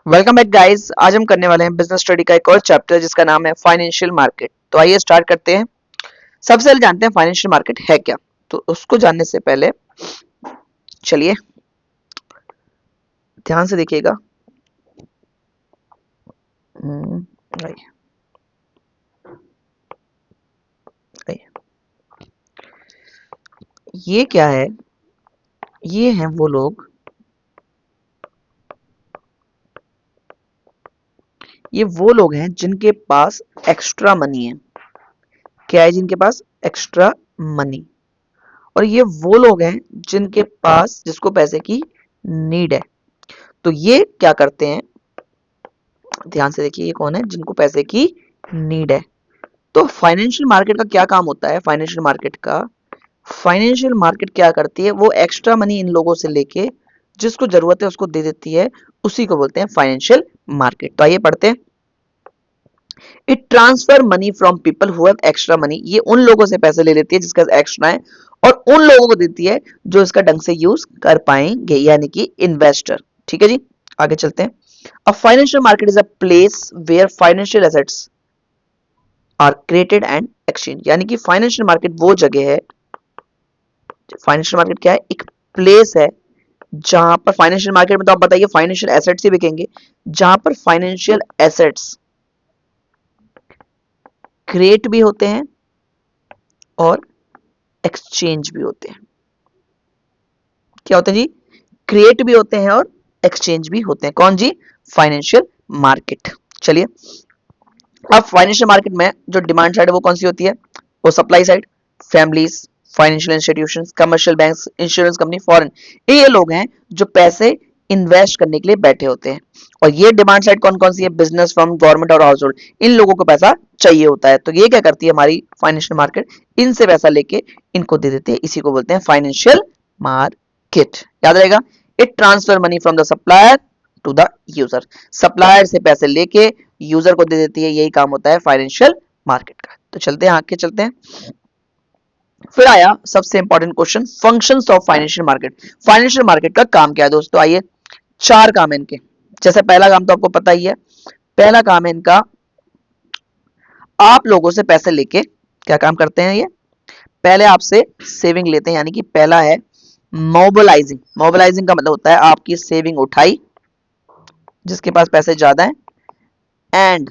Welcome back guys. आज हम करने वाले हैं बिजनेस स्टडी का एक और चैप्टर जिसका नाम है फाइनेंशियल मार्केट। तो आइए स्टार्ट करते हैं। सबसे पहले जानते हैं फाइनेंशियल मार्केट है क्या। तो उसको जानने से पहले चलिए ध्यान से देखिएगा। आइए, आइए। ये क्या है? ये हैं वो लोग, ये वो लोग हैं जिनके पास एक्स्ट्रा मनी है। क्या है? जिनके पास एक्स्ट्रा मनी। और ये वो लोग हैं जिनके पास, जिसको पैसे की नीड है। तो ये क्या करते हैं? ध्यान से देखिए, ये कौन है जिनको पैसे की नीड है। तो फाइनेंशियल मार्केट का क्या काम होता है? फाइनेंशियल मार्केट क्या करती है? वो एक्स्ट्रा मनी इन लोगों से लेके जिसको जरूरत है उसको दे देती है। उसी को बोलते हैं फाइनेंशियल मार्केट। तो आइए पढ़ते हैं। It transfer money from people who have extra money. ये उन लोगों से पैसे ले लेती है जिसका एक्स्ट्रा है, और उन लोगों को देती है जो इसका ढंग से यूज कर पाएंगे, यानी कि इन्वेस्टर। ठीक है जी, आगे चलते हैं। A financial market is a place where financial assets are created and exchange. यानी कि फाइनेंशियल मार्केट वो जगह है। फाइनेंशियल मार्केट क्या है? एक प्लेस है जहां पर फाइनेंशियल मार्केट में, तो आप बताइए, फाइनेंशियल एसेट्स ही बिकेंगे। जहां पर फाइनेंशियल एसेट्स क्रिएट भी होते हैं और एक्सचेंज भी होते हैं। क्या होते हैं जी? क्रिएट भी होते हैं और एक्सचेंज भी होते हैं। कौन जी? Financial market. चलिए, अब फाइनेंशियल मार्केट में जो डिमांड साइड है वो कौन सी होती है? वो supply side. Families, financial institutions, commercial banks, insurance company, foreign, ये लोग हैं जो पैसे इन्वेस्ट करने के लिए बैठे होते हैं। और ये डिमांड साइड कौन कौन सी है? बिजनेस फर्म, गवर्नमेंट और हाउस होल्ड। इन लोगों को पैसा चाहिए होता है। तो ये क्या करती है हमारी फाइनेंशियल मार्केट? इनसे पैसा लेके इनको दे देते हैं। इसी को बोलते हैं फाइनेंशियल मार्केट। याद रहेगा। It transfer money from the supplier to the user. Supplier से पैसे लेके यूजर को दे देती है। यही काम होता है फाइनेंशियल मार्केट का। तो चलते हैं आगे, चलते हैं। फिर आया सबसे important question, functions of financial market. Financial market का काम क्या है दोस्तों? आइए, चार काम है इनके। जैसे पहला काम तो आपको पता ही है। पहला काम है इनका, आप लोगों से पैसे लेके क्या काम करते हैं? ये पहले आपसे सेविंग लेते हैं, यानी कि पहला है मोबिलाइजिंग। मोबिलाइजिंग का मतलब होता है आपकी सेविंग उठाई, जिसके पास पैसे ज्यादा है। एंड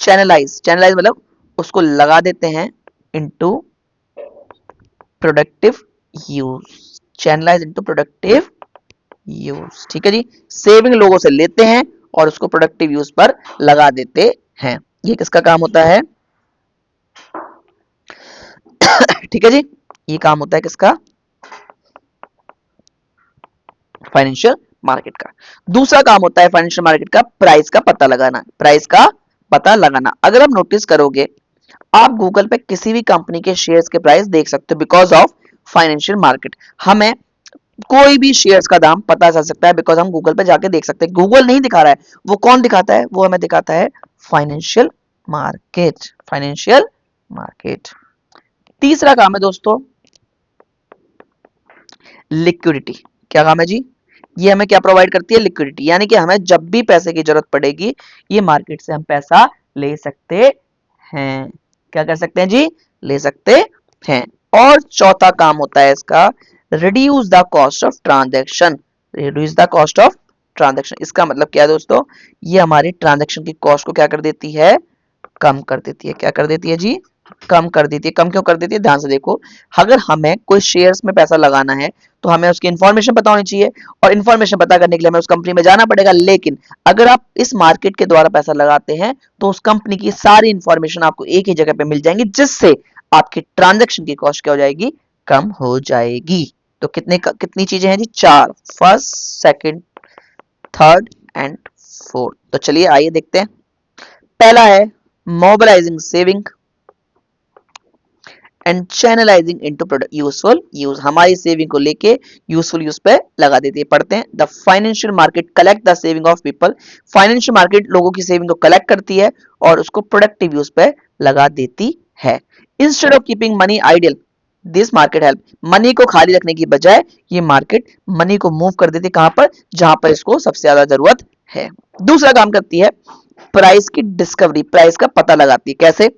चैनलाइज, चैनलाइज मतलब उसको लगा देते हैं into productive use. Channelize into productive use. ठीक है जी, सेविंग लोगों से लेते हैं और उसको प्रोडक्टिव यूज पर लगा देते हैं। ये किसका काम होता है? ठीक है जी, ये काम होता है किसका? फाइनेंशियल मार्केट का। दूसरा काम होता है फाइनेंशियल मार्केट का, प्राइस का पता लगाना। प्राइस का पता लगाना, अगर आप नोटिस करोगे, आप गूगल पे किसी भी कंपनी के शेयर्स के प्राइस देख सकते हो बिकॉज ऑफ फाइनेंशियल मार्केट। हमें कोई भी शेयर्स का दाम पता चल सकता है बिकॉज हम गूगल पे जाके देख सकते हैं। गूगल नहीं दिखा रहा है, वो कौन दिखाता है? वो हमें दिखाता है फाइनेंशियल मार्केट। Financial market. तीसरा काम है दोस्तों लिक्विडिटी। क्या काम है जी? ये हमें क्या प्रोवाइड करती है? लिक्विडिटी। यानी कि हमें जब भी पैसे की जरूरत पड़ेगी, ये मार्केट से हम पैसा ले सकते हैं। क्या कर सकते हैं जी? ले सकते हैं। और चौथा काम होता है इसका, reduce the cost of transaction. Reduce the cost of transaction, इसका मतलब क्या है दोस्तों? ये हमारी ट्रांजेक्शन की कॉस्ट को क्या कर देती है? कम कर देती है। क्या कर देती है जी? कम कर देती है। कम क्यों कर देती है? ध्यान से देखो, अगर हमें कोई शेयर्स में पैसा लगाना है तो हमें उसकी इंफॉर्मेशन पता होनी चाहिए, और इंफॉर्मेशन पता करने के लिए हमें उस कंपनी में जाना पड़ेगा। लेकिन अगर आप इस मार्केट के द्वारा पैसा लगाते हैं तो उस कंपनी की सारी इंफॉर्मेशन आपको एक ही जगह पे मिल जाएंगी, जिससे आपकी ट्रांजेक्शन की कॉस्ट क्या हो जाएगी? कम हो जाएगी। तो कितनी चीजें हैं जी? चार। First, second, third and fourth. तो चलिए आइए देखते हैं। पहला है mobilising saving and channelising into product useful use. हमारी सेविंग को लेके यूजफुल यूज पे लगा देती है। पढ़ते हैं। The financial market collect the saving of people. Financial market लोगों की सेविंग को कलेक्ट करती है और उसको प्रोडक्टिव यूज पे लगा देती है। Instead of keeping money ideal, this market help. Money को खाली रखने की बजाय ये मार्केट मनी को मूव कर देती है। कहां पर? जहां पर इसको सबसे ज्यादा जरूरत है। दूसरा काम करती है प्राइस की डिस्कवरी, प्राइस का पता लगाती है। कैसे?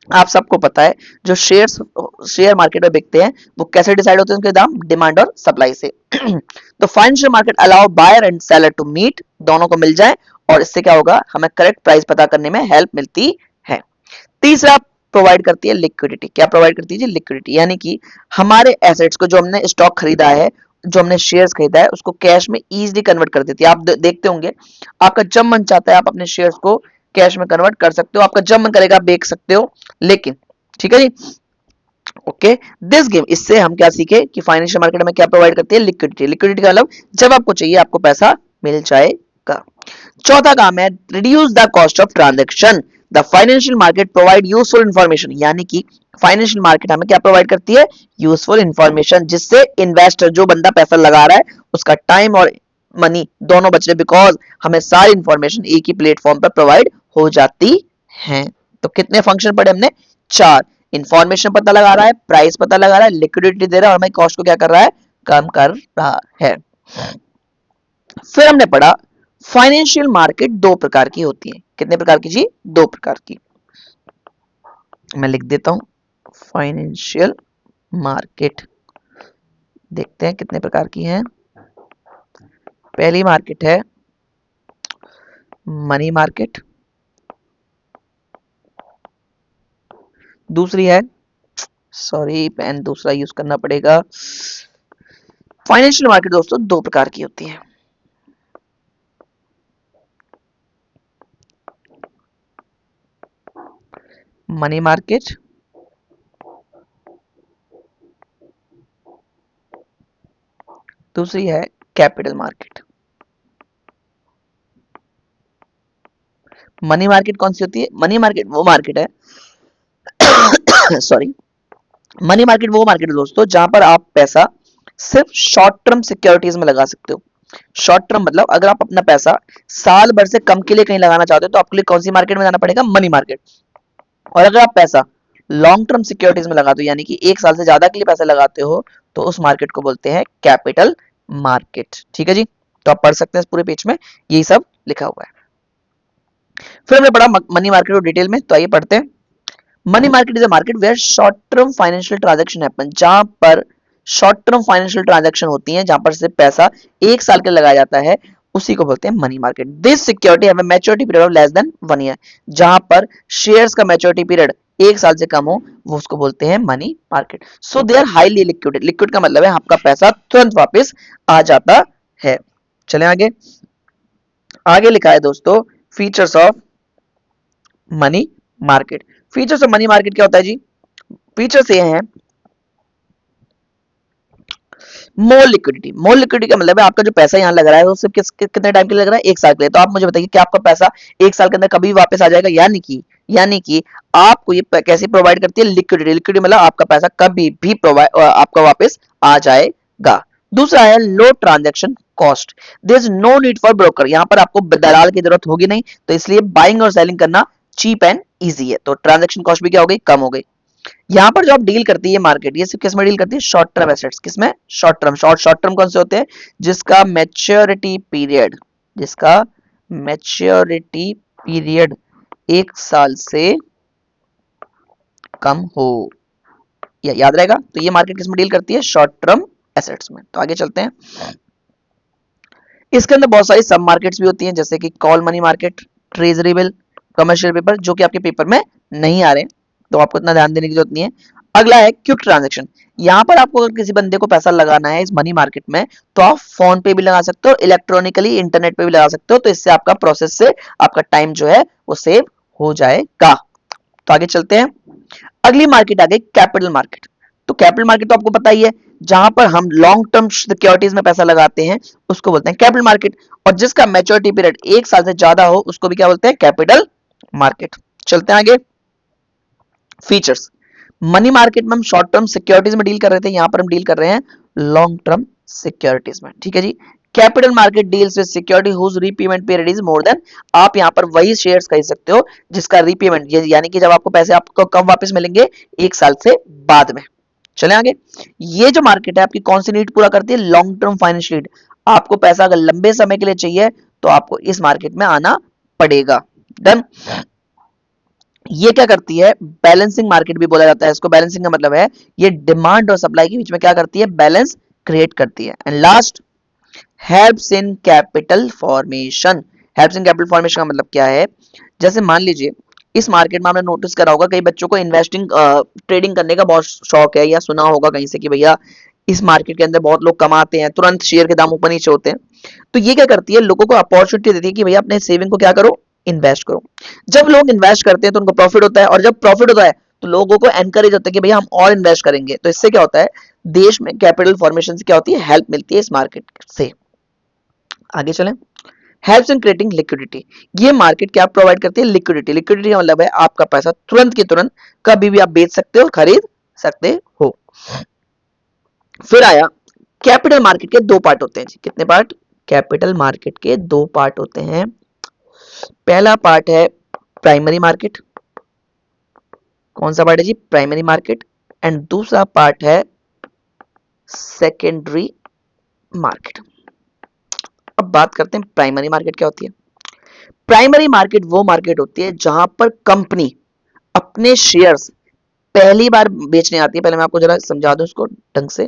आप सबको पता है जो शेयर मार्केट में बिकते हैं वो कैसे डिसाइड होते हैं उनके दाम? डिमांड और सप्लाई से। तो financial market allow buyer and seller to meet, दोनों को मिल जाए और इससे क्या होगा? हमें करेक्ट प्राइस पता करने में हेल्प मिलती है। तीसरा प्रोवाइड करती है लिक्विडिटी। क्या प्रोवाइड करती है जी? लिक्विडिटी, यानी कि हमारे एसेट्स को, जो हमने स्टॉक खरीदा है, जो हमने शेयर्स खरीदा है, उसको कैश में इजीली कन्वर्ट कर देती है। आप देखते होंगे आपका जब मन चाहता है आप अपने शेयर्स को कैश में कन्वर्ट कर सकते हो, आपका जब मन करेगा आप बेच सकते हो। लेकिन ठीक है जी, ओके, दिस गेम, इससे हम क्या सीखे कि फाइनेंशियल मार्केट में क्या प्रोवाइड करती है? लिक्विडिटी। लिक्विडिटी का मतलब जब आपको चाहिए आपको पैसा मिल जाएगा। चौथा काम है reduce the cost of transaction. The financial market provide useful information, यानी कि फाइनेंशियल मार्केट हमें क्या प्रोवाइड करती है? यूजफुल इंफॉर्मेशन, जिससे इन्वेस्टर, जो बंदा पैसा लगा रहा है, उसका टाइम और मनी दोनों बच रहे, बिकॉज हमें सारी इंफॉर्मेशन एक ही प्लेटफॉर्म पर प्रोवाइड हो जाती है। तो कितने फंक्शन पढ़े हमने? 4। इंफॉर्मेशन पता लगा रहा है, प्राइस पता लगा रहा है, लिक्विडिटी दे रहा है और हमें कॉस्ट को क्या कर रहा है? कम कर रहा है। फिर हमने पढ़ा फाइनेंशियल मार्केट दो प्रकार की होती है। कितने प्रकार की जी? दो प्रकार की। मैं लिख देता हूं फाइनेंशियल मार्केट, देखते हैं कितने प्रकार की है। पहली मार्केट है मनी मार्केट, दूसरी है, सॉरी पेन दूसरा यूज करना पड़ेगा। फाइनेंशियल मार्केट दोस्तों दो प्रकार की होती है। मनी मार्केट दूसरी है कैपिटल मार्केट। मनी मार्केट कौन सी होती है? मनी मार्केट वो मार्केट है सॉरी, मनी मार्केट वो मार्केट है दोस्तों जहां पर आप पैसा सिर्फ शॉर्ट टर्म सिक्योरिटीज में लगा सकते हो। शॉर्ट टर्म मतलब अगर आप अपना पैसा साल भर से कम के लिए कहीं लगाना चाहते हो तो आपके लिए कौन सी मार्केट में जाना पड़ेगा? Money market. और अगर आप पैसा लॉन्ग टर्म सिक्योरिटीज में लगाते हो, यानी कि एक साल से ज्यादा के लिए पैसा लगाते हो, तो उस मार्केट को बोलते हैं कैपिटल मार्केट। ठीक है जी, तो आप पढ़ सकते हैं इस पूरे पेज में यही सब लिखा हुआ है। फिर हमने पढ़ा मनी मार्केट को डिटेल में, तो आइए पढ़ते हैं। Money market is a market where short term financial transaction happen, जहां पर शॉर्ट टर्म फाइनेंशियल ट्रांजैक्शन होती हैं, जहां पर सिर्फ पैसा एक साल के लिए लगाया जाता है, उसी को बोलते हैं money market. This security have a maturity period of less than 1 year, जहां पर शेयर्स का मैच्योरिटी पीरियड एक साल से कम हो, वो उसको बोलते हैं money market. So they are highly liquid. Liquid का मतलब है आपका पैसा तुरंत वापस आ जाता है। चलें आगे। आगे लिखा है दोस्तों features of money market. Features of money market क्या होता है जी? फीचर्स ये हैं मोर लिक्विडिटी। मोर लिक्विडिटी का मतलब है आपका जो पैसा यहाँ लग रहा है वो सिर्फ कितने टाइम के लिए लग रहा है? एक साल के लिए। तो आप मुझे बताइए कि आपका पैसा एक साल के अंदर कभी वापस आ जाएगा? यानी कि आपको ये कैसे प्रोवाइड करती है? लिक्विडिटी। लिक्विडिटी मतलब आपका पैसा कभी भी प्रोवाइड आपका वापस आ जाएगा। दूसरा है low transaction cost. There is no need for broker, यहाँ पर आपको दलाल की जरूरत होगी नहीं, तो इसलिए बाइंग और सेलिंग करना चीप एंड इजी है। तो ट्रांजेक्शन कॉस्ट भी क्या हो गई? कम हो गई। यहाँ पर जो आप डील करती है मार्केट, ये सिर्फ किस में डील करती है? Short term assets. किसमें? Short term. शॉर्ट टर्म कौन से होते हैं? जिसका मैच्योरिटी पीरियड एक साल से कम हो, या याद रहेगा। तो ये मार्केट किसमें डील करती है? शॉर्ट टर्म एसेट्स में। तो आगे चलते हैं। इसके अंदर बहुत सारी सब मार्केट्स भी होती हैं, जैसे कि call money market, treasury bill, commercial paper, जो कि आपके पेपर में नहीं आ रहे, तो आपको इतना ध्यान देने की जरूरत नहीं है। अगला है क्विक ट्रांजैक्शन। यहाँ पर आपको अगर किसी बंदे को पैसा लगाना है इस मनी मार्केट में, तो आप फोन पे भी लगा सकते हो, इलेक्ट्रॉनिकली इंटरनेट पे भी लगा सकते हो। तो इससे आपका प्रोसेस से आपका टाइम जो है वो सेव हो जाएगा। तो आगे चलते हैं। अगली मार्केट आ गई कैपिटल मार्केट। तो कैपिटल मार्केट तो आपको पता ही है, जहां पर हम लॉन्ग टर्म सिक्योरिटीज में पैसा लगाते हैं उसको बोलते हैं कैपिटल मार्केट, और जिसका मैच्योरिटी पीरियड एक साल से ज्यादा हो उसको भी क्या बोलते हैं? Capital market. चलते हैं आगे। फीचर्स। मनी मार्केट में हम शॉर्ट टर्म सिक्योरिटीज में डील कर रहे थे, यहां पर हम डील कर रहे हैं लॉन्ग टर्म सिक्योरिटीज में। ठीक है जी। Capital market deals with security whose repayment period is more than, आप यहां पर वही शेयर्स खरीद सकते हो जिसका रीपेमेंट, यानी कि जब आपको पैसे आपको कब वापस मिलेंगे? एक साल से बाद में। चले आगे। ये जो मार्केट है आपकी कौन सी नीड पूरा करती है? Long term financial need. आपको पैसा अगर लंबे समय के लिए चाहिए तो आपको इस मार्केट में आना पड़ेगा। डन। ये क्या करती है, बैलेंसिंग मार्केट भी बोला जाता है इसको। बैलेंसिंग का मतलब है ये डिमांड और सप्लाई के बीच में क्या करती है, बैलेंस क्रिएट करती है। And last, helps in capital formation. Helps in capital formation का मतलब क्या है, जैसे मान लीजिए इस मार्केट में आपने नोटिस करा होगा कई बच्चों को इन्वेस्टिंग ट्रेडिंग करने का बहुत शौक है, या सुना होगा कहीं से कि भैया इस मार्केट के अंदर बहुत लोग कमाते हैं, तुरंत शेयर के दाम ऊपर नीचे होते हैं। तो ये क्या करती है, लोगों को अपॉर्चुनिटी देती है कि भैया अपने सेविंग को क्या करो, इन्वेस्ट करो। जब लोग इन्वेस्ट करते हैं तो उनको प्रॉफिट होता है, और जब प्रॉफिट होता है तो लोगों को एनकरेज होता है कि भैया हम और इन्वेस्ट करेंगे। तो इससे क्या होता है, देश में कैपिटल फॉर्मेशन से क्या होती है, हेल्प मिलती है इस मार्केट से। आगे चलें। Helps in creating liquidity. ये मार्केट क्या प्रोवाइड करती है, लिक्विडिटी। लिक्विडिटी का मतलब है आपका पैसा तुरंत के तुरंत कभी भी आप बेच सकते हो, खरीद सकते हो। फिर आया कैपिटल मार्केट के दो पार्ट होते हैं जी। कितने पार्ट, कैपिटल मार्केट के दो पार्ट होते हैं। पहला पार्ट है प्राइमरी मार्केट। कौन सा पार्ट है जी, प्राइमरी मार्केट। एंड दूसरा पार्ट है सेकेंडरी मार्केट। अब बात करते हैं प्राइमरी मार्केट क्या होती है। प्राइमरी मार्केट वो मार्केट होती है जहां पर कंपनी अपने शेयर्स पहली बार बेचने आती है। पहले मैं आपको जरा समझा दूं इसको ढंग से।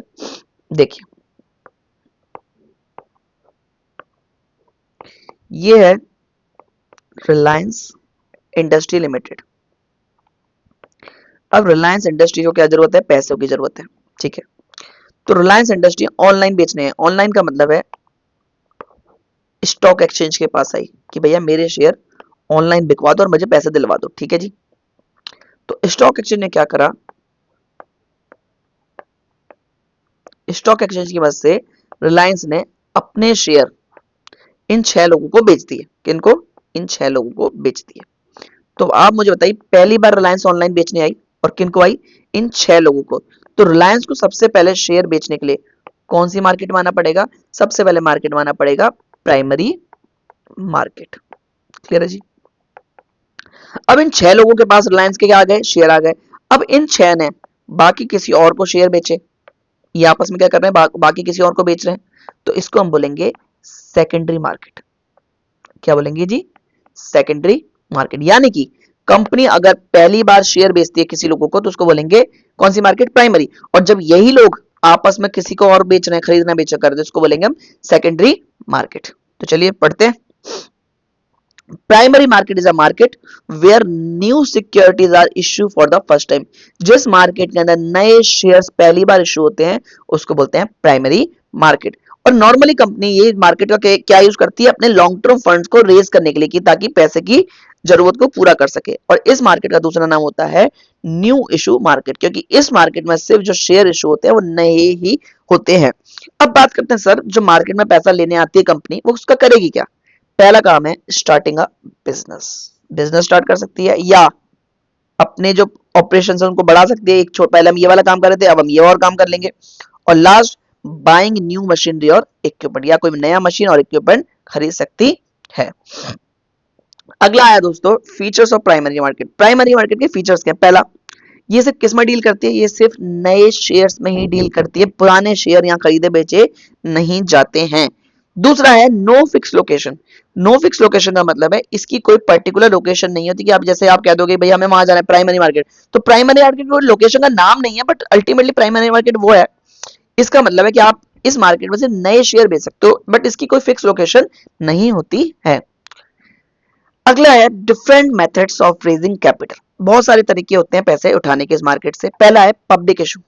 देखिए ये है रिलायंस इंडस्ट्री लिमिटेड। अब रिलायंस इंडस्ट्री को क्या जरूरत है, पैसों की जरूरत है, ठीक है। तो रिलायंस इंडस्ट्री ऑनलाइन बेचने हैं। ऑनलाइन का मतलब है स्टॉक एक्सचेंज के पास आई कि भैया मेरे शेयर ऑनलाइन बिकवा दो और मुझे पैसे दिलवा दो, ठीक है जी। तो स्टॉक एक्सचेंज ने क्या करा, स्टॉक एक्सचेंज की मदद से रिलायंस ने अपने शेयर इन 6 लोगों को बेच दिए। किनको, इन 6 लोगों को बेच दिए। तो आप मुझे बताइए पहली बार रिलायंस ऑनलाइन बेचने आई और किनको आई, इन 6 लोगों को। तो रिलायंस को सबसे पहले शेयर बेचने के लिए कौन सी मार्केट में आना पड़ेगा, सबसे पहले मार्केट में आना पड़ेगा प्राइमरी मार्केट। क्लियर है जी। अब इन 6 लोगों के पास रिलायंस के क्या आ गए, शेयर आ गए। अब इन 6 ने बाकी किसी और को शेयर बेचे। ये आपस में क्या कर रहे हैं, बाकी किसी और को बेच रहे हैं। तो इसको हम बोलेंगे सेकेंडरी मार्केट। क्या बोलेंगे जी, सेकेंडरी मार्केट। यानी कि कंपनी अगर पहली बार शेयर बेचती है किसी लोगों को तो उसको बोलेंगे कौन सी मार्केट, प्राइमरी। और जब यही लोग आपस में किसी को और बेच रहे हैं, खरीदना बेच कर रहे हैं, उसको बोलेंगे हम सेकेंडरी मार्केट। तो चलिए पढ़ते हैं। Primary market is a market where new securities are issue for the first time. जिस मार्केट के अंदर नए शेयर्स पहली बार इश्यू होते हैं उसको बोलते हैं प्राइमरी मार्केट। और नॉर्मली कंपनी ये मार्केट का क्या यूज करती है, अपने लॉन्ग टर्म फंड्स को रेज करने के लिए, कि ताकि पैसे की जरूरत को पूरा कर सके। और इस मार्केट का दूसरा नाम होता है न्यू इशू मार्केट, क्योंकि इस मार्केट में सिर्फ जो शेयर इशू होते हैं वो नए ही होते हैं। अब बात करते हैं सर, जो मार्केट में पैसा लेने आती है कंपनी, वो उसका करेगी क्या। पहला काम है starting a business. Business start कर सकती है, या अपने जो ऑपरेशन है उनको बढ़ा सकती है। एक छोटा, पहले हम ये वाला काम कर रहे थे, अब हम ये और काम कर लेंगे। और लास्ट, बाइंग न्यू मशीनरी और इक्विपमेंट, या कोई नया मशीन और इक्विपमेंट खरीद सकती है। अगला आया दोस्तों features of primary market. Primary market के फीचर्स क्या है। पहला, ये सिर्फ किस में डील करती है, ये सिर्फ नए शेयर्स में ही डील करती है, पुराने शेयर यहाँ खरीदे बेचे नहीं जाते हैं। दूसरा है no fix location. No fix location का मतलब है इसकी कोई पर्टिकुलर लोकेशन नहीं होती, कि आप जैसे आप कह दोगे भैया हमें वहां जाना है प्राइमरी मार्केट, तो प्राइमरी मार्केट कोई लोकेशन का नाम नहीं है, बट अल्टीमेटली प्राइमरी मार्केट वो है। इसका मतलब है कि आप इस मार्केट में से नए शेयर बेच सकते हो, बट इसकी कोई फिक्स लोकेशन नहीं होती है। अगला है different methods of raising capital. बहुत सारे तरीके होते हैं पैसे उठाने के इस मार्केट से। पहला है पब्लिक इशू।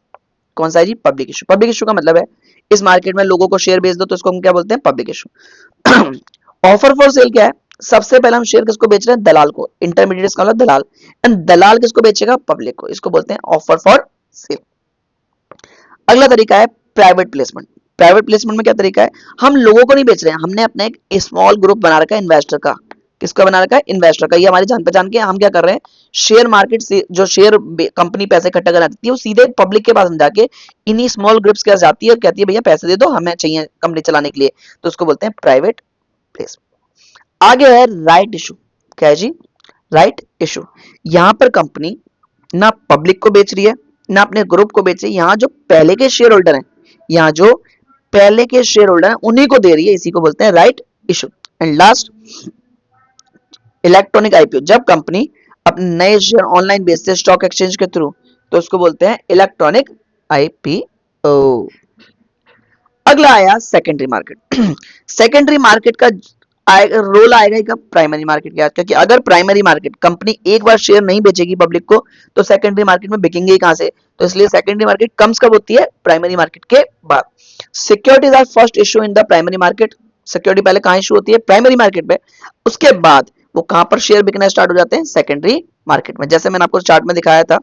कौन सा है जी, पब्लिक इशू। पब्लिक इशू का मतलब है इस मार्केट में लोगों को शेयर बेच दो, तो इसको हम क्या बोलते हैं, public issue. Offer for sale क्या है, सबसे पहले हम शेयर किसको बेच रहे हैं, दलाल को। इंटरमीडिएट का मतलब दलाल, एंड दलाल किसको बेचेगा, पब्लिक को। इसको बोलते हैं ऑफर फॉर सेल। अगला तरीका है प्राइवेट प्लेसमेंट। प्राइवेट प्लेसमेंट में क्या तरीका है, हम लोगों को नहीं बेच रहे हैं, हमने अपने एक स्मॉल ग्रुप बना रखा है इन्वेस्टर का। किसका बना रखा है, इन्वेस्टर का। ये हमारी जान पहचान के, हम क्या कर रहे हैं, शेयर मार्केट से जो शेयर कंपनी पैसे इकट्ठा कराती है वो सीधे पब्लिक के पास जाके इन्हीं स्मॉल ग्रुप्स के पास जाती है और कहती है भैया पैसे दे दो, हमें चाहिए कंपनी चलाने के लिए। तो उसको बोलते हैं प्राइवेट प्लेसमेंट। आगे है राइट इशू। क्या है जी, राइट इशू। यहां पर कंपनी ना पब्लिक को बेच रही है ना अपने ग्रुप को बेच रही है, यहाँ जो पहले के शेयर होल्डर हैं, यहाँ जो पहले के शेयर होल्डर हैं उन्हीं को दे रही है, इसी को बोलते हैं right issue. And last electronic IPO, जब कंपनी अपने नए शेयर ऑनलाइन बेचते हैं स्टॉक एक्सचेंज के थ्रू, तो उसको बोलते हैं इलेक्ट्रॉनिक आईपीओ। अगला आया सेकेंडरी मार्केट। सेकेंडरी मार्केट का रोल आएगा कब? प्राइमरी मार्केट के, क्योंकि अगर प्राइमरी मार्केट कंपनी एक बार शेयर नहीं बेचेगी पब्लिक को, तो सेकेंडरी मार्केट में बिकेंगे ही कहां से? तो इसलिए सेकेंडरी मार्केट कम्स कब होती है? प्राइमरी मार्केट के बाद। Securities are first issue in the primary market. Security पहले कहां इशू होती है? प्राइमरी मार्केट में। उसके बाद वो कहां पर शेयर बिकना स्टार्ट हो जाते हैं? सेकेंडरी मार्केट में। जैसे मैंने आपको चार्ट में दिखाया था,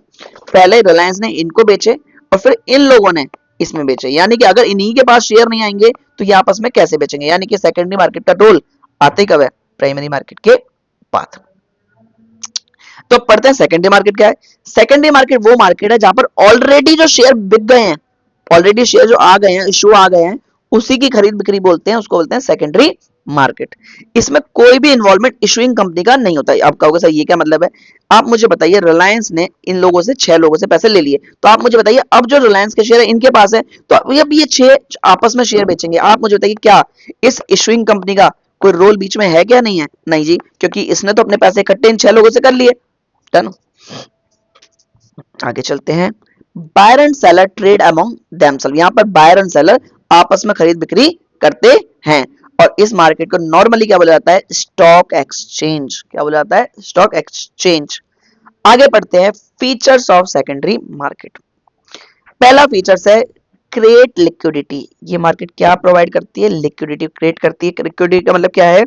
पहले रिलायंस ने इनको बेचे और फिर इन लोगों ने इसमें बेचे, यानी कि अगर इन्हीं के पास शेयर नहीं आएंगे तो ये आपस में कैसे बेचेंगे? यानी कि सेकेंडरी मार्केट का रोल आते ही कब है? प्राइमरी मार्केट के बाद। तो पढ़ते हैं सेकेंडरी मार्केट क्या है। सेकेंडरी मार्केट वो मार्केट है जहां पर ऑलरेडी जो शेयर बिक गए हैं, ऑलरेडी शेयर जो आ गए हैं, इशू आ गए हैं, उसी की खरीद बिक्री बोलते हैं, उसको बोलते हैं सेकेंडरी मार्केट। इसमें कोई भी इन्वॉल्वमेंट इशूइंग कंपनी का नहीं होता है। आप कहोगे सर ये क्या मतलब है? आप मुझे बताइए, रिलायंस ने इन लोगों से 6 लोगों से पैसे ले लिए, तो आप मुझे बताइए अब जो रिलायंस के शेयर है इनके पास है, तो अब ये 6 आपस में शेयर बेचेंगे। आप मुझे बताइए क्या इस इशूइंग कंपनी का कोई रोल बीच में है क्या? नहीं है, नहीं जी, क्योंकि इसने तो अपने पैसे इकट्ठे इन 6 लोगों से कर लिए। डन। आगे चलते हैं। Buyer and seller trade among themselves. यहां पर बायर एंड सेलर आपस में खरीद बिक्री करते हैं, और इस मार्केट को नॉर्मली क्या बोला जाता है? Stock exchange. क्या बोला जाता है? Stock exchange. आगे पढ़ते हैं फीचर्स ऑफ सेकेंडरी मार्केट। पहला फीचर्स है क्रिएट लिक्विडिटी। ये मार्केट क्या प्रोवाइड करती है? लिक्विडिटी क्रिएट करती है। लिक्विडिटी का मतलब क्या है?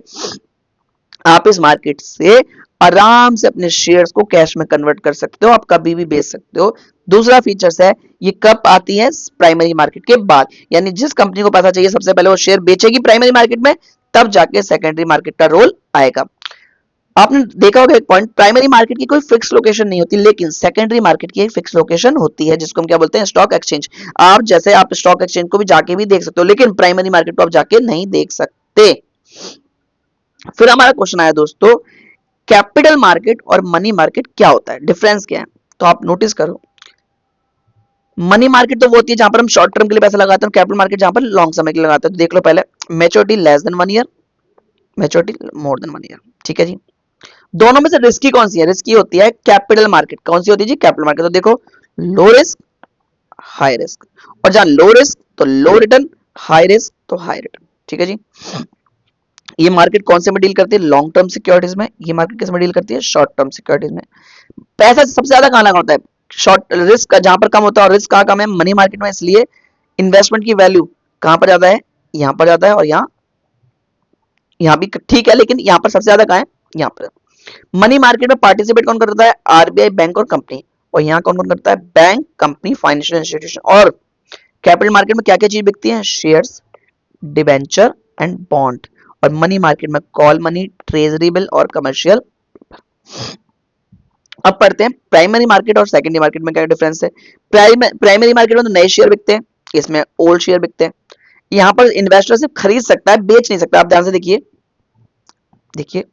आप इस मार्केट से आराम से अपने शेयर्स को कैश में कन्वर्ट कर सकते हो, आप कभी भी बेच सकते हो। दूसरा फीचर्स है, ये कब आती है? प्राइमरी मार्केट के बाद, यानी जिस कंपनी को पैसा चाहिए सबसे पहले वो शेयर बेचेगी प्राइमरी मार्केट में, तब जाके सेकेंडरी मार्केट का रोल आएगा। आपने देखा होगा एक पॉइंट, प्राइमरी मार्केट की कोई फिक्स लोकेशन नहीं होती, लेकिन सेकेंडरी मार्केट की एक फिक्स लोकेशन होती है, जिसको हम क्या बोलते हैं? Stock exchange. आप स्टॉक एक्सचेंज को भी जाके भी देख सकते हो, लेकिन प्राइमरी मार्केट को आप जाके नहीं देख सकते। फिर हमारा क्वेश्चन आया दोस्तों, कैपिटल मार्केट और मनी मार्केट क्या होता है? डिफरेंस क्या है? तो आप नोटिस करो, मनी मार्केट तो वो होती है जहां पर हम शॉर्ट टर्म के लिए पैसा लगाते हैं, कैपिटल मार्केट जहां पर लॉन्ग समय के लिए लगाते हैं। तो देख लो पहले, maturity less than 1 year, maturity more than 1 year. ठीक है जी। दोनों में से रिस्की कौन सी है? रिस्की होती है कैपिटल मार्केट। कौन सी होती है जी? Capital market. तो देखो, लो रिस्क हाई रिस्क, और जहां लो रिस्क तो लो रिटर्न, हाई रिस्क तो हाई रिटर्न। ठीक है जी। ये मार्केट कौन से में डील करती है? लॉन्ग टर्म सिक्योरिटीज में। ये मार्केट किस में डील करती है? शॉर्ट टर्म सिक्योरिटीज में। पैसा सबसे ज्यादा कहां लगा होता है? शॉर्ट रिस्क जहां पर कम होता है, और रिस्क कहां कम है? मनी मार्केट में। इसलिए इन्वेस्टमेंट की वैल्यू कहां पर ज्यादा है? यहां पर ज्यादा है, और यहां भी ठीक है, लेकिन यहां पर सबसे ज्यादा कहां है? यहां पर। मनी मार्केट में पार्टिसिपेट कौन करता है? आरबीआई, बैंक और कंपनी। और यहाँ कौन कौन करता है? Bank, company, financial institution. और कैपिटल मार्केट में क्या क्या चीज बिकती है? Shares, debenture and bond. और मनी मार्केट में कॉल मनी, ट्रेजरी बिल और कमर्शियल। अब पढ़ते हैं प्राइमरी मार्केट और सेकेंडरी मार्केट में क्या डिफरेंस है। प्राइमरी मार्केट में तो नए शेयर बिकते हैं, इसमें ओल्ड शेयर बिकते हैं। यहाँ पर इन्वेस्टर सिर्फ खरीद सकता है, बेच नहीं सकता। आप ध्यान से देखिए, देखिए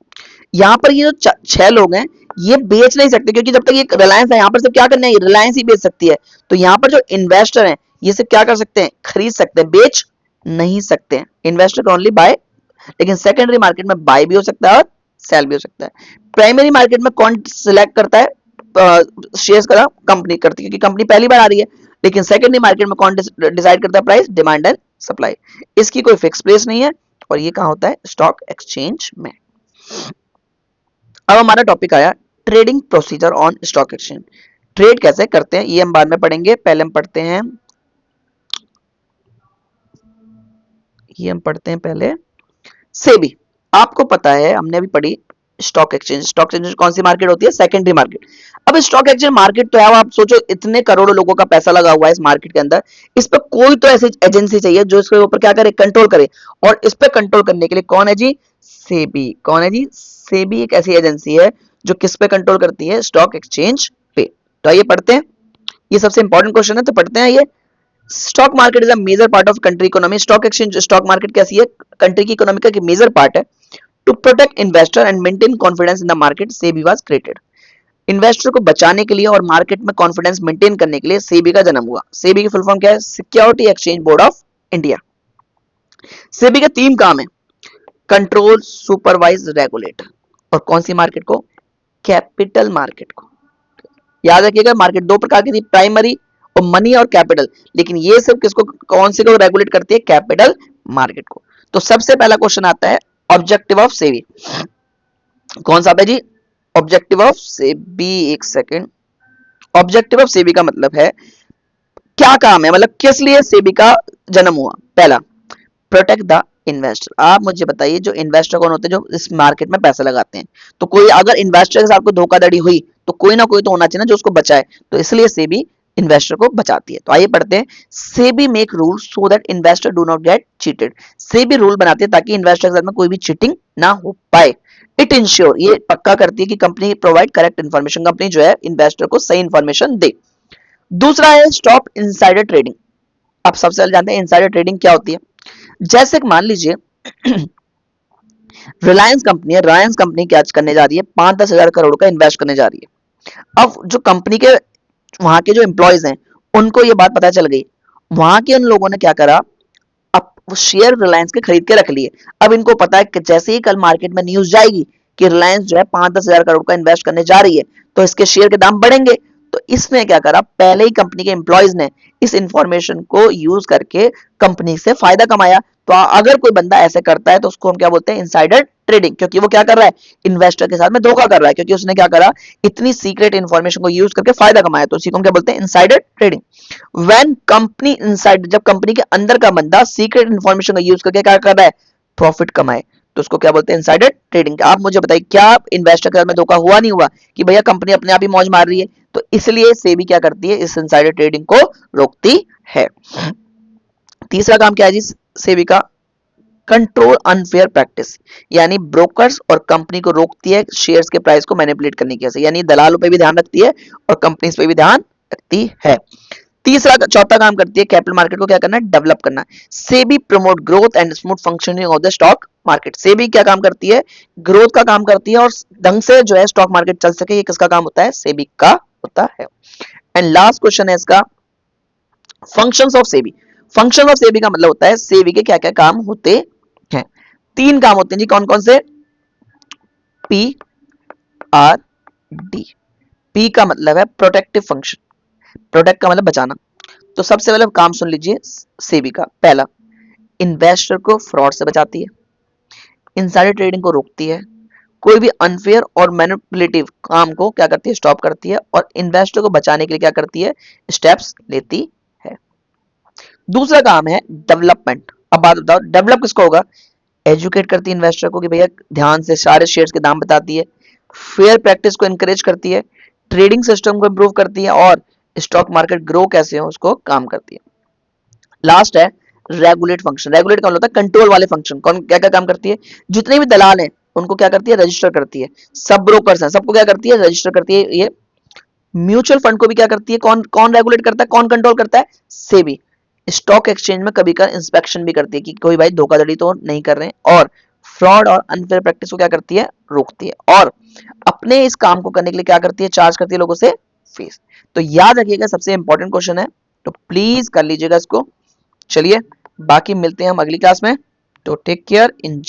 यहाँ पर ये जो 6 लोग हैं, ये बेच नहीं सकते, क्योंकि जब तक ये रिलायंस है, यहाँ पर सिर्फ क्या करना है? रिलायंस ही बेच सकती है। तो यहाँ पर जो इन्वेस्टर हैं, ये सिर्फ क्या कर सकते हैं? खरीद सकते हैं, बेच नहीं सकते हैं। Investor can only by. लेकिन सेकेंडरी मार्केट में बाय भी हो सकता है और सेल भी हो सकता है। प्राइमरी मार्केट में कौन सिलेक्ट करता है शेयर्स का? कंपनी करती है, क्योंकि कंपनी पहली बार आ रही है। लेकिन सेकेंडरी मार्केट में कौन डिसाइड करता है प्राइस? Demand and supply. इसकी कोई फिक्स प्लेस नहीं है, और ये कहां होता है? स्टॉक एक्सचेंज में। अब हमारा टॉपिक आया trading procedure on stock exchange. Trade कैसे करते हैं ये हम बाद में पढ़ेंगे, पहले हम पढ़ते हैं, ये हम पढ़ते हैं पहले सेबी। आपको पता है, हमने अभी पढ़ी स्टॉक एक्सचेंज। स्टॉक एक्सचेंज कौन सी मार्केट होती है? Secondary market. अब स्टॉक एक्सचेंज मार्केट तो है, आप सोचो इतने करोड़ों लोगों का पैसा लगा हुआ है इस मार्केट के अंदर, इस पर कोई तो ऐसी एजेंसी चाहिए जो इसके ऊपर क्या करे? कंट्रोल करे। और इस पर कंट्रोल करने के लिए कौन है जी? सेबी। कौन है जी? सेबी एक ऐसी एजेंसी है जो किस पे कंट्रोल करती है? स्टॉक एक्सचेंज पे। तो आइए पढ़ते हैं, ये सबसे इंपॉर्टेंट क्वेश्चन है, तो पढ़ते हैं ये। Stock market is a major part of country economy. Stock exchange, stock market कैसी है? कंट्री की इकोनॉमी का एक मेजर पार्ट है। To protect investor and maintain confidence in the market, SEBI was created. Investor को बचाने के लिए और मार्केट में कॉन्फिडेंस मेंटेन करने के लिए सेबी का जन्म हुआ। सेबी की फुल फॉर्म क्या है? Security exchange board of India. SEBI के 3 काम है। Control, supervise, regulate. और कौन सी मार्केट को? कैपिटल मार्केट को। याद रखिएगा मार्केट दो प्रकार की थी, प्राइमरी और मनी और कैपिटल, लेकिन ये सब किसको, कौन से को रेगुलेट करती है? कैपिटल मार्केट को। तो सबसे पहला क्वेश्चन आता है ऑब्जेक्टिव ऑफ सेबी। कौन सा आता है जी? Objective of SEBI. एक सेकेंड। ऑब्जेक्टिव ऑफ सेबी का मतलब है क्या काम है, मतलब किस लिए सेबी का जन्म हुआ? पहला, प्रोटेक्ट द इन्वेस्टर। आप मुझे बताइए जो इन्वेस्टर कौन होते हैं? जो इस मार्केट में पैसा लगाते हैं। तो कोई अगर इन्वेस्टर के साथ कोई धोखाधड़ी हुई तो कोई ना कोई तो होना चाहिए ना जो उसको बचाए, तो इसलिए सेबी इन्वेस्टर को बचाती है। तो आइए पढ़ते हैं। SEBI make rule so that investor do not get cheated. SEBI rule बनाती है ताकि इन्वेस्टर के साथ में कोई भी चीटिंग ना हो पाए। इट इंश्योर, ये पक्का करती है कि company provide correct information, company जो है इन्वेस्टर को सही इन्फॉर्मेशन दे। दूसरा है स्टॉप इनसाइडर ट्रेडिंग। आप सबसे पहले जानते हैं इनसाइडर ट्रेडिंग क्या होती है। जैसे कि मान लीजिए रिलायंस कंपनी है, रिलायंस कंपनी क्या करने जा रही है? 5-10 हजार करोड़ का इन्वेस्ट करने जा रही है। अब जो कंपनी के वहां के जो एम्प्लॉयज हैं उनको ये बात पता चल गई, वहां के उन लोगों ने क्या करा, अब वो शेयर रिलायंस के खरीद के रख लिए। अब इनको पता है कि जैसे ही कल मार्केट में न्यूज जाएगी कि रिलायंस जो है 5-10 हजार करोड़ का इन्वेस्ट करने जा रही है तो इसके शेयर के दाम बढ़ेंगे। तो इसने क्या करा, पहले ही कंपनी के एम्प्लॉयज ने इस इंफॉर्मेशन को यूज करके कंपनी से फायदा कमाया। तो अगर कोई बंदा ऐसे करता है तो उसको हम क्या बोलते हैं? Insider trading. क्योंकि वो क्या कर रहा है? इन्वेस्टर के साथ में धोखा कर रहा है, क्योंकि उसने क्या करा, इतनी सीक्रेट इंफॉर्मेशन को यूज करके फायदा कमाया। तो उसी को हम क्या बोलते हैं? Insider trading. When company inside, जब कंपनी के अंदर का बंदा सीक्रेट इन्फॉर्मेशन का यूज करके क्या कर रहा है? प्रॉफिट कमाए, तो उसको क्या बोलते हैं? Insider trading. आप मुझे बताइए क्या इन्वेस्टर के साथ में धोखा हुआ नहीं हुआ कि भैया कंपनी अपने आप ही मौज मार रही है? तो इसलिए सेबी क्या करती है? इस इनसाइडर ट्रेडिंग को रोकती है। तीसरा काम क्या है जी सेबी का? कंट्रोल अनफेयर प्रैक्टिस, यानी ब्रोकर्स और कंपनी को रोकती है शेयर्स के प्राइस को मैनिपुलेट करने की वजह से, यानी दलालों पे भी ध्यान रखती है और कंपनीज पे भी ध्यान रखती है। तीसरा चौथा काम करती है कैपिटल मार्केट को क्या करना है? डेवलप करना। SEBI promote growth and smooth functioning of the stock market. SEBI क्या काम करती है? ग्रोथ का काम करती है और ढंग से जो है स्टॉक मार्केट चल सके, ये किसका काम होता है? सेबी का होता है। एंड लास्ट क्वेश्चन है इसका, functions of SEBI. Function of SEBI का मतलब होता है सेबी के क्या क्या काम होते हैं। 3 काम होते हैं जी, कौन कौन से? P R D. पी का मतलब है प्रोटेक्टिव फंक्शन, प्रोटेक्ट का मतलब बचाना। तो सबसे पहले काम सुन लीजिए सेबी का। पहला, इन्वेस्टर को फ्रॉड से बचाती है, इनसाइडर ट्रेडिंग को रोकती है, कोई भी अनफेयर और मैनिपुलेटिव काम को क्या करती है? स्टॉप करती है, और इन्वेस्टर को बचाने के लिए क्या करती है? स्टेप्स लेती है। दूसरा काम है डेवलपमेंट। अब बात बताओ डेवलप किसको होगा? एजुकेट करती है इन्वेस्टर को कि भैया ध्यान से सारे शेयर्स के दाम बताती है, फेयर प्रैक्टिस को एनकरेज करती है, ट्रेडिंग सिस्टम को इंप्रूव करती है, और स्टॉक मार्केट ग्रो कैसे हो उसको काम करती है। लास्ट है रेगुलेट फंक्शन। रेगुलेट कौन होता है? कंट्रोल वाले फंक्शन। कौन क्या क्या काम करती है? जितने भी दलाल हैं उनको क्या करती है? रजिस्टर करती है। सब ब्रोकर्स हैं सबको क्या करती है? रजिस्टर करती है। ये म्यूचुअल फंड को भी क्या करती है? कौन कौन रेगुलेट करता है? कौन कंट्रोल करता है? सेबी। स्टॉक एक्सचेंज में कभी का इंस्पेक्शन भी करती है कि कोई भाई धोखाधड़ी तो नहीं कर रहे हैं, और फ्रॉड और अनफेयर प्रैक्टिस को क्या करती है? रोकती है। और अपने इस काम को करने के लिए क्या करती है? चार्ज करती है लोगों से फीस। तो याद रखिएगा सबसे इंपॉर्टेंट क्वेश्चन है, तो प्लीज कर लीजिएगा इसको। चलिए बाकी मिलते हैं हम अगली क्लास में। तो टेक केयर, एंजॉय।